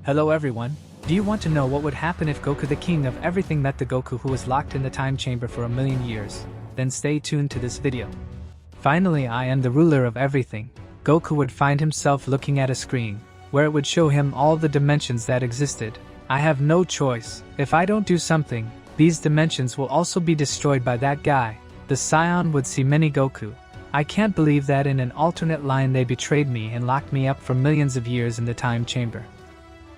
Hello everyone, do you want to know what would happen if Goku the king of everything met the Goku who was locked in the time chamber for 1,000,000 years? Then stay tuned to this video. Finally, I am the ruler of everything. Goku would find himself looking at a screen, where it would show him all the dimensions that existed. I have no choice. If I don't do something, these dimensions will also be destroyed by that guy. The Scion would see many Goku. I can't believe that in an alternate line they betrayed me and locked me up for millions of years in the time chamber.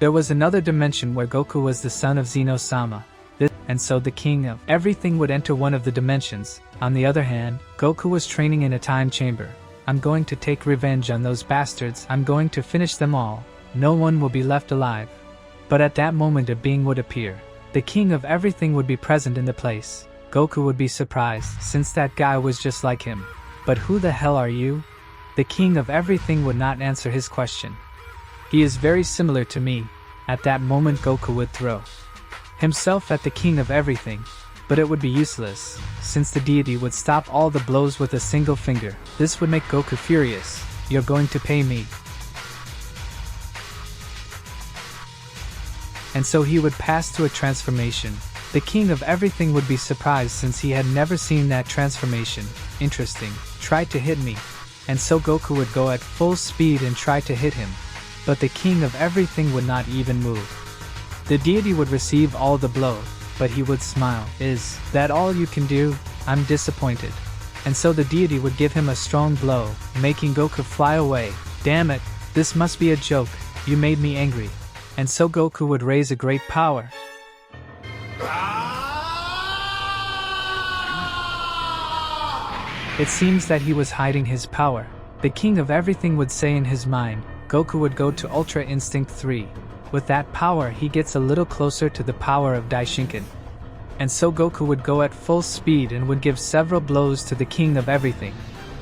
There was another dimension where Goku was the son of Zeno-sama, and so the king of everything would enter one of the dimensions. On the other hand, Goku was training in a time chamber. I'm going to take revenge on those bastards. I'm going to finish them all. No one will be left alive. But at that moment a being would appear. The king of everything would be present in the place. Goku would be surprised, since that guy was just like him. But who the hell are you? The king of everything would not answer his question. He is very similar to me. At that moment Goku would throw himself at the king of everything. But it would be useless, since the deity would stop all the blows with a single finger. This would make Goku furious. You're going to pay me. And so he would pass through a transformation. The king of everything would be surprised since he had never seen that transformation. Interesting. Try to hit me. And so Goku would go at full speed and try to hit him. But the king of everything would not even move. The deity would receive all the blow, but he would smile. Is that all you can do? I'm disappointed. And so the deity would give him a strong blow, making Goku fly away. Damn it, this must be a joke. You made me angry. And so Goku would raise a great power. It seems that he was hiding his power. The king of everything would say in his mind, Goku would go to Ultra Instinct 3. With that power he gets a little closer to the power of Daishinkan. And so Goku would go at full speed and would give several blows to the king of everything.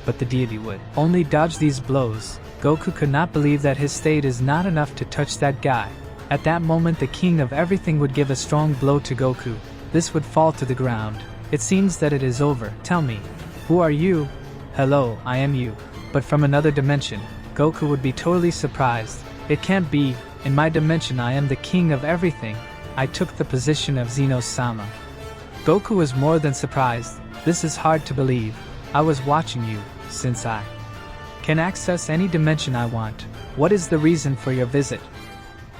But the deity would only dodge these blows. Goku could not believe that his state is not enough to touch that guy. At that moment the king of everything would give a strong blow to Goku. This would fall to the ground. It seems that it is over. Tell me, who are you? Hello, I am you. But from another dimension. Goku would be totally surprised. It can't be. In my dimension I am the king of everything. I took the position of Zeno-sama. Goku was more than surprised. This is hard to believe. I was watching you, since I can access any dimension I want. What is the reason for your visit?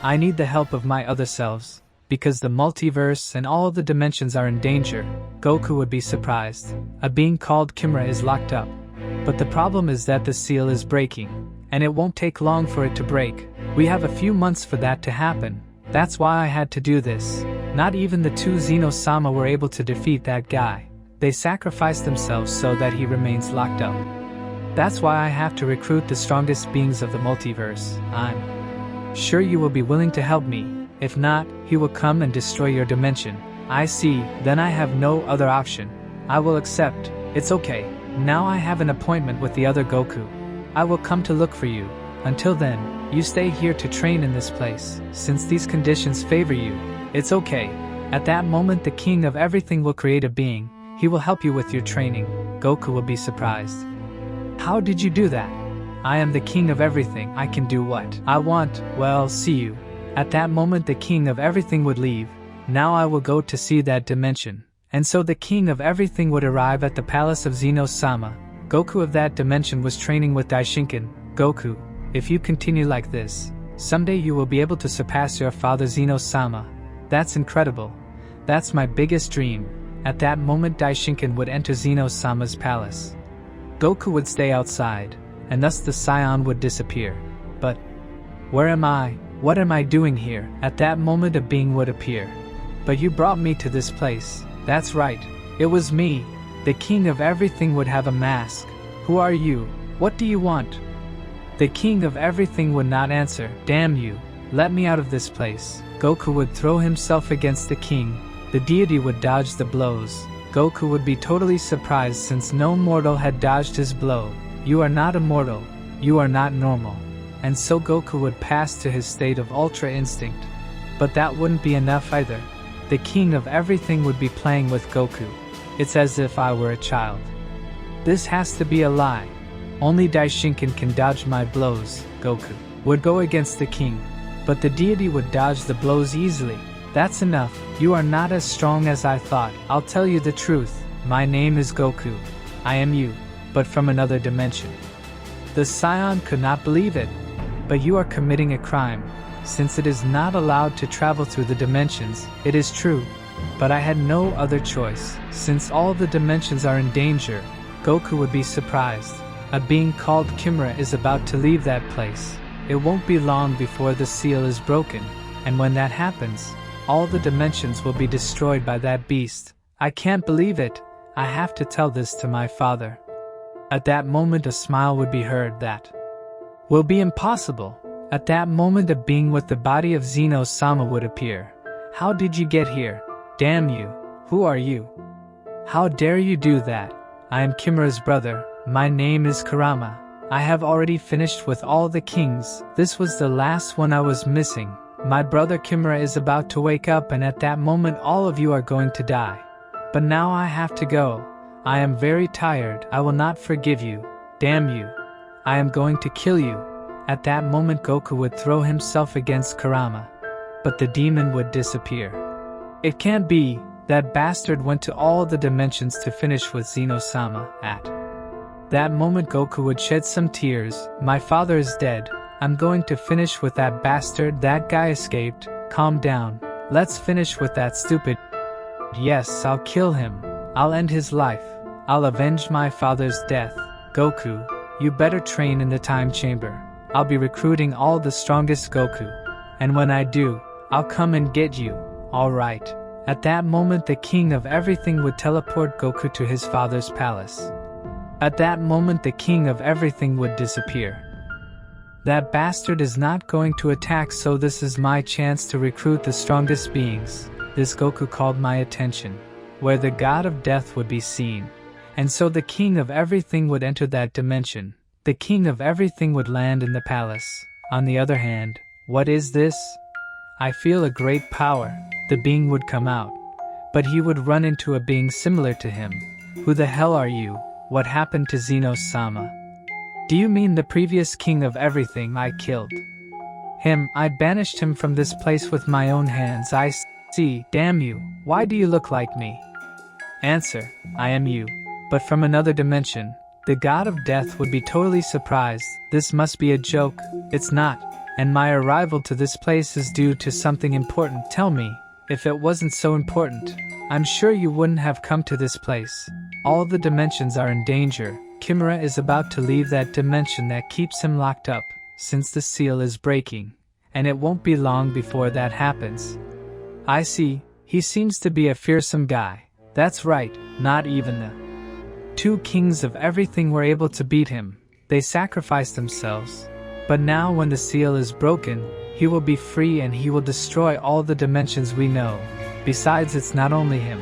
I need the help of my other selves, because the multiverse and all the dimensions are in danger. Goku would be surprised. A being called Kimura is locked up. But the problem is that the seal is breaking, and it won't take long for it to break. We have a few months for that to happen. That's why I had to do this. Not even the two Zeno-sama were able to defeat that guy. They sacrificed themselves so that he remains locked up. That's why I have to recruit the strongest beings of the multiverse. I'm sure you will be willing to help me. If not, he will come and destroy your dimension. I see, then I have no other option. I will accept. It's okay. Now I have an appointment with the other Goku. I will come to look for you. Until then, you stay here to train in this place. Since these conditions favor you, it's okay. At that moment the king of everything will create a being. He will help you with your training. Goku will be surprised. How did you do that? I am the king of everything. I can do what I want. Well, see you. At that moment the king of everything would leave. Now I will go to see that dimension. And so the king of everything would arrive at the palace of Zeno-sama. Goku of that dimension was training with Daishinkan. Goku, if you continue like this, someday you will be able to surpass your father Zeno-sama. That's incredible. That's my biggest dream. At that moment Daishinkan would enter Zeno-sama's palace. Goku would stay outside, and thus the Scion would disappear. But where am I? What am I doing here? At that moment a being would appear. But you brought me to this place. That's right. It was me. The king of everything would have a mask. Who are you? What do you want? The king of everything would not answer. Damn you. Let me out of this place. Goku would throw himself against the king. The deity would dodge the blows. Goku would be totally surprised since no mortal had dodged his blow. You are not immortal. You are not normal. And so Goku would pass to his state of Ultra Instinct. But that wouldn't be enough either. The king of everything would be playing with Goku. It's as if I were a child. This has to be a lie. Only Daishinkan can dodge my blows. Goku would go against the king. but the deity would dodge the blows easily. That's enough, you are not as strong as I thought. I'll tell you the truth, my name is Goku. I am you, but from another dimension. The Scion could not believe it. But you are committing a crime, since it is not allowed to travel through the dimensions. It is true, but I had no other choice. Since all the dimensions are in danger, Goku would be surprised. A being called Kimura is about to leave that place. It won't be long before the seal is broken, and when that happens, all the dimensions will be destroyed by that beast. I can't believe it. I have to tell this to my father. At that moment a smile would be heard that will be impossible. At that moment a being with the body of Zeno-sama would appear. How did you get here? Damn you. Who are you? How dare you do that? I am Kimura's brother. My name is Kurama. I have already finished with all the kings. This was the last one I was missing. My brother Kimura is about to wake up, and at that moment all of you are going to die. But now I have to go. I am very tired. I will not forgive you. Damn you. I am going to kill you. At that moment Goku would throw himself against Kurama, but the demon would disappear. It can't be. That bastard went to all the dimensions to finish with Zeno-sama. At that moment Goku would shed some tears. My father is dead. I'm going to finish with that bastard. That guy escaped. Calm down. Let's finish with that stupid. Yes, I'll kill him. I'll end his life. I'll avenge my father's death. Goku, you better train in the time chamber. I'll be recruiting all the strongest Goku. And when I do, I'll come and get you. Alright. At that moment the king of everything would teleport Goku to his father's palace. At that moment the king of everything would disappear. That bastard is not going to attack, so this is my chance to recruit the strongest beings. This Goku called my attention, where the god of death would be seen. And so the king of everything would enter that dimension. The king of everything would land in the palace. On the other hand, what is this? I feel a great power. The being would come out, but he would run into a being similar to him. Who the hell are you? What happened to Zeno-sama? Do you mean the previous king of everything I killed? Him, I banished him from this place with my own hands. I see. Damn you. Why do you look like me? Answer, I am you, but from another dimension. The god of death would be totally surprised. This must be a joke. It's not. And my arrival to this place is due to something important. Tell me, if it wasn't so important, I'm sure you wouldn't have come to this place. All the dimensions are in danger. Kimura is about to leave that dimension that keeps him locked up, since the seal is breaking. And it won't be long before that happens. I see, he seems to be a fearsome guy. That's right, not even the two kings of everything were able to beat him. They sacrificed themselves. But now when the seal is broken, he will be free and he will destroy all the dimensions we know. Besides, it's not only him,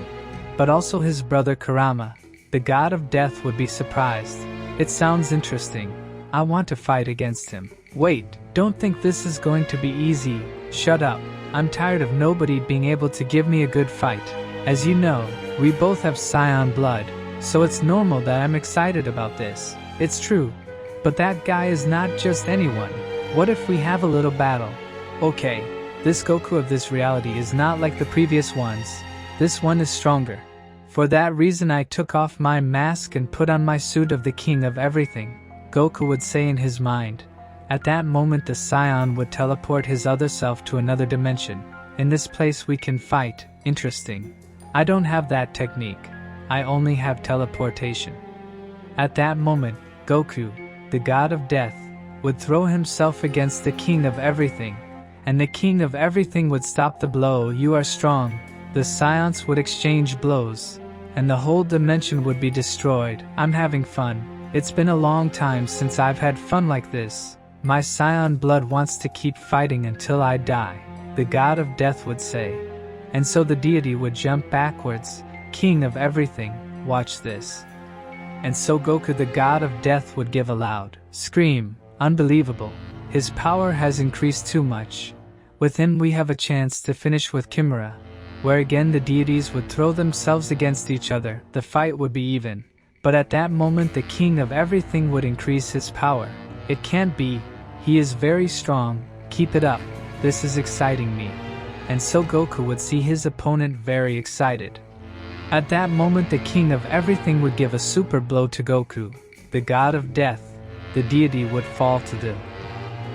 but also his brother Kurama. The god of death would be surprised. It sounds interesting. I want to fight against him. Wait, don't think this is going to be easy. Shut up. I'm tired of nobody being able to give me a good fight. As you know, we both have Scion blood, so it's normal that I'm excited about this. It's true. But that guy is not just anyone. What if we have a little battle? Okay, this Goku of this reality is not like the previous ones. This one is stronger. For that reason I took off my mask and put on my suit of the king of everything, Goku would say in his mind. At that moment the Scion would teleport his other self to another dimension. In this place we can fight. Interesting. I don't have that technique. I only have teleportation. At that moment, Goku, the god of death, would throw himself against the king of everything, and the king of everything would stop the blow. You are strong. The Scions would exchange blows, and the whole dimension would be destroyed. I'm having fun. It's been a long time since I've had fun like this. My Scion blood wants to keep fighting until I die, the god of death would say. And so the deity would jump backwards. King of everything, watch this. And so Goku, the god of death, would give a loud scream. Unbelievable. His power has increased too much. With him we have a chance to finish with Kimura, where again the deities would throw themselves against each other. The fight would be even. But at that moment the king of everything would increase his power. It can't be. He is very strong. Keep it up. this is exciting me. And so Goku would see his opponent very excited. At that moment the king of everything would give a super blow to Goku, the god of death. The deity would fall to the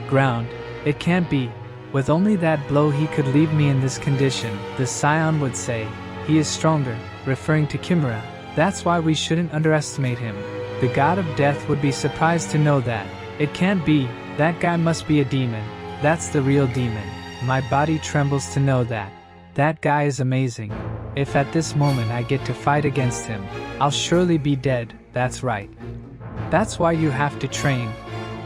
ground. It can't be. With only that blow he could leave me in this condition, the Scion would say. He is stronger, referring to Kimura. That's why we shouldn't underestimate him. The god of death would be surprised to know that. It can't be. That guy must be a demon. That's the real demon. My body trembles to know that. That guy is amazing. If at this moment I get to fight against him, I'll surely be dead. That's right. That's why you have to train.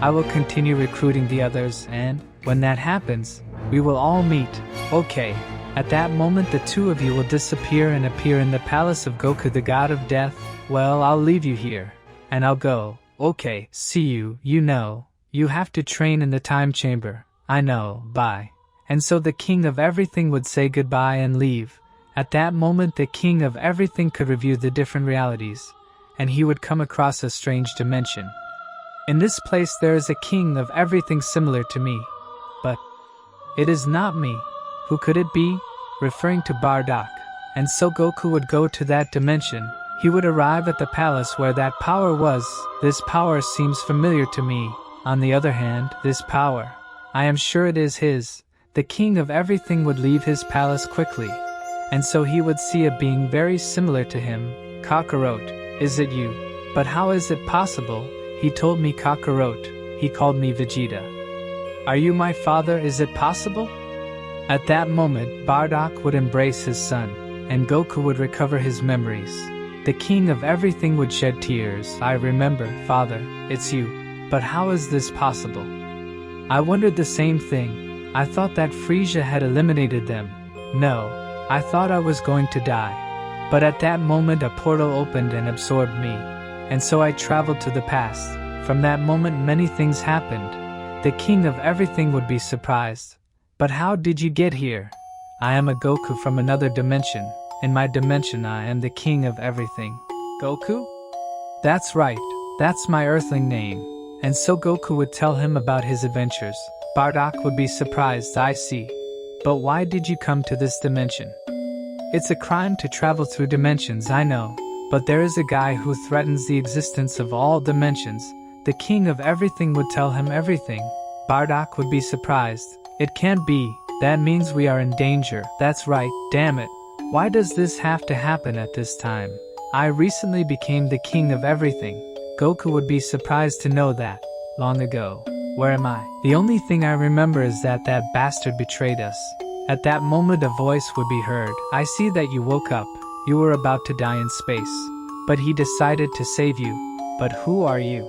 I will continue recruiting the others, and when that happens, we will all meet. Okay. At that moment the two of you will disappear and appear in the palace of Goku the god of death. Well, I'll leave you here. And I'll go. Okay, see you. You know, you have to train in the time chamber. I know, bye. And so the king of everything would say goodbye and leave. At that moment the king of everything could review the different realities, and he would come across a strange dimension. In this place there is a king of everything similar to me. But it is not me. Who could it be? Referring to Bardock. And so Goku would go to that dimension. He would arrive at the palace where that power was. This power seems familiar to me. On the other hand, this power, I am sure it is his. The king of everything would leave his palace quickly. And so he would see a being very similar to him. Kakarot, is it you? But how is it possible? He told me Kakarot. He called me Vegeta. Are you my father? Is it possible? At that moment, Bardock would embrace his son, and Goku would recover his memories. The king of everything would shed tears. I remember, father, it's you. But how is this possible? I wondered the same thing. I thought that Frieza had eliminated them. No, I thought I was going to die. But at that moment a portal opened and absorbed me. And so I traveled to the past. From that moment many things happened. The king of everything would be surprised. But how did you get here? I am a Goku from another dimension. In my dimension I am the king of everything. Goku? That's right, that's my earthling name. And so Goku would tell him about his adventures. Bardock would be surprised. I see. But why did you come to this dimension? It's a crime to travel through dimensions, I know. But there is a guy who threatens the existence of all dimensions. The king of everything would tell him everything. Bardock would be surprised. It can't be. That means we are in danger. That's right, damn it. Why does this have to happen at this time? I recently became the king of everything. Goku would be surprised to know that. Long ago. Where am I? The only thing I remember is that that bastard betrayed us. At that moment a voice would be heard. I see that you woke up. You were about to die in space. But he decided to save you. But who are you?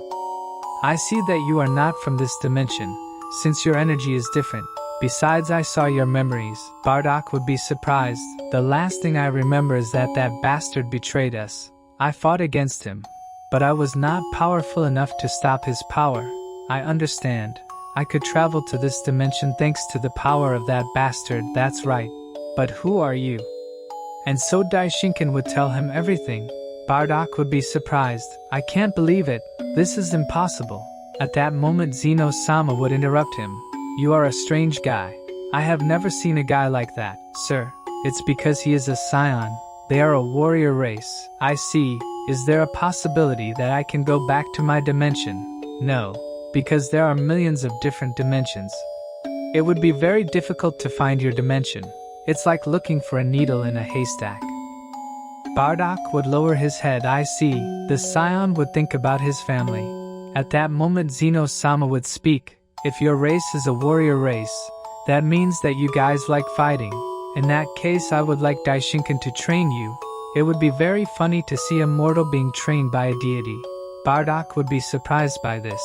I see that you are not from this dimension, since your energy is different. Besides, I saw your memories. Bardock would be surprised. The last thing I remember is that that bastard betrayed us. I fought against him. But I was not powerful enough to stop his power. I understand. I could travel to this dimension thanks to the power of that bastard, that's right. But who are you? And so Daishinkan would tell him everything. Bardock would be surprised. I can't believe it. This is impossible. At that moment Zeno-sama would interrupt him. You are a strange guy. I have never seen a guy like that, sir. It's because he is a scion. They are a warrior race. I see. Is there a possibility that I can go back to my dimension? No. Because there are millions of different dimensions. It would be very difficult to find your dimension. It's like looking for a needle in a haystack. Bardock would lower his head. I see. The scion would think about his family. At that moment Zeno-sama would speak. If your race is a warrior race, that means that you guys like fighting. In that case I would like Daishinkan to train you. It would be very funny to see a mortal being trained by a deity. Bardock would be surprised by this.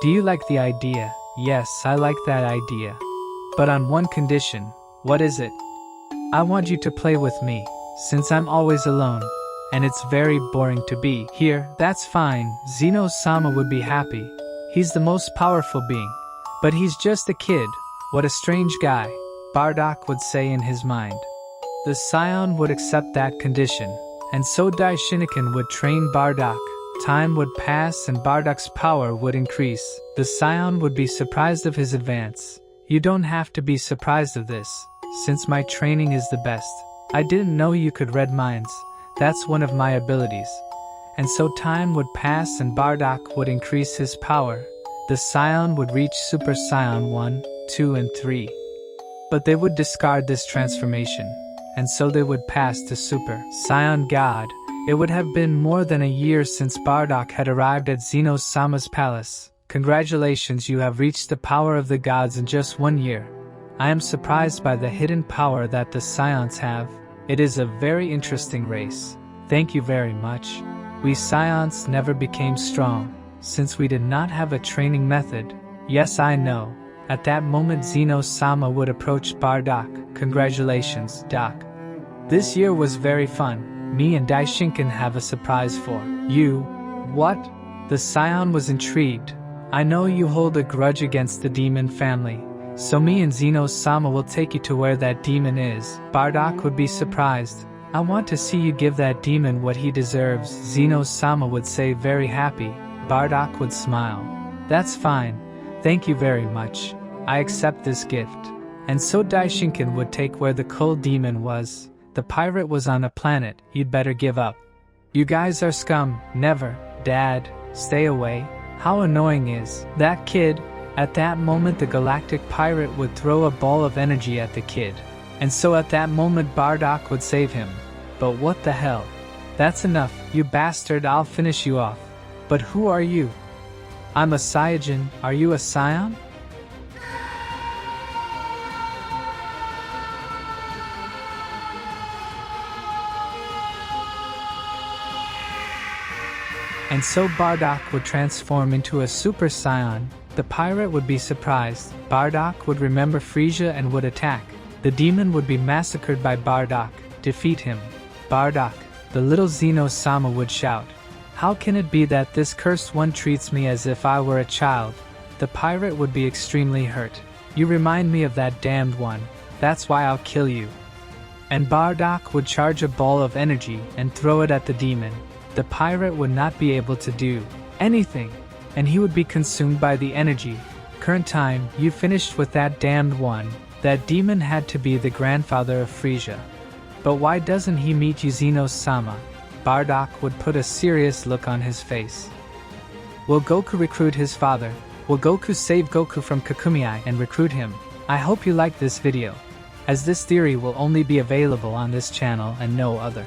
Do you like the idea? Yes, I like that idea. But on one condition. What is it? I want you to play with me, since I'm always alone. And it's very boring to be here. That's fine. Zeno-sama would be happy. He's the most powerful being. But he's just a kid. What a strange guy, Bardock would say in his mind. The scion would accept that condition, and so Daishinkan would train Bardock. Time would pass and Bardock's power would increase. The scion would be surprised of his advance. You don't have to be surprised of this, since my training is the best. I didn't know you could read minds. That's one of my abilities. And so time would pass and Bardock would increase his power. The Scion would reach Super Scion 1, 2 and 3. But they would discard this transformation, and so they would pass to Super Scion God. It would have been more than a year since Bardock had arrived at Zeno-sama's palace. Congratulations, you have reached the power of the gods in just 1 year. I am surprised by the hidden power that the Scions have. It is a very interesting race. Thank you very much. We Scions never became strong, since we did not have a training method. Yes, I know. At that moment Zeno-sama would approach Bardock. Congratulations, Doc. This year was very fun. Me and Daishinkan have a surprise for you. What? The Scion was intrigued. I know you hold a grudge against the demon family, so me and Zeno-sama will take you to where that demon is. Bardock would be surprised. I want to see you give that demon what he deserves. Zeno-sama would say, very happy. Bardock would smile. That's fine. Thank you very much. I accept this gift. And so Daishinkan would take where the cold demon was. The pirate was on a planet. You'd better give up. You guys are scum. Never. Dad, stay away. How annoying is that kid? At that moment the galactic pirate would throw a ball of energy at the kid. And so at that moment Bardock would save him. But what the hell? That's enough, you bastard, I'll finish you off. But who are you? I'm a Saiyajin, are you a Scion? And so Bardock would transform into a Super Scion. The pirate would be surprised. Bardock would remember Frisia and would attack. The demon would be massacred by Bardock. Defeat him. Bardock, the little Zeno-sama would shout. How can it be that this cursed one treats me as if I were a child? The pirate would be extremely hurt. You remind me of that damned one. That's why I'll kill you. And Bardock would charge a ball of energy and throw it at the demon. The pirate would not be able to do anything, and he would be consumed by the energy. Current time, you finished with that damned one. That demon had to be the grandfather of Frisia. But why doesn't he meet you, Zeno-sama? Bardock would put a serious look on his face. Will Goku recruit his father? Will Goku save Goku from Kakumei and recruit him? I hope you liked this video, as this theory will only be available on this channel and no other.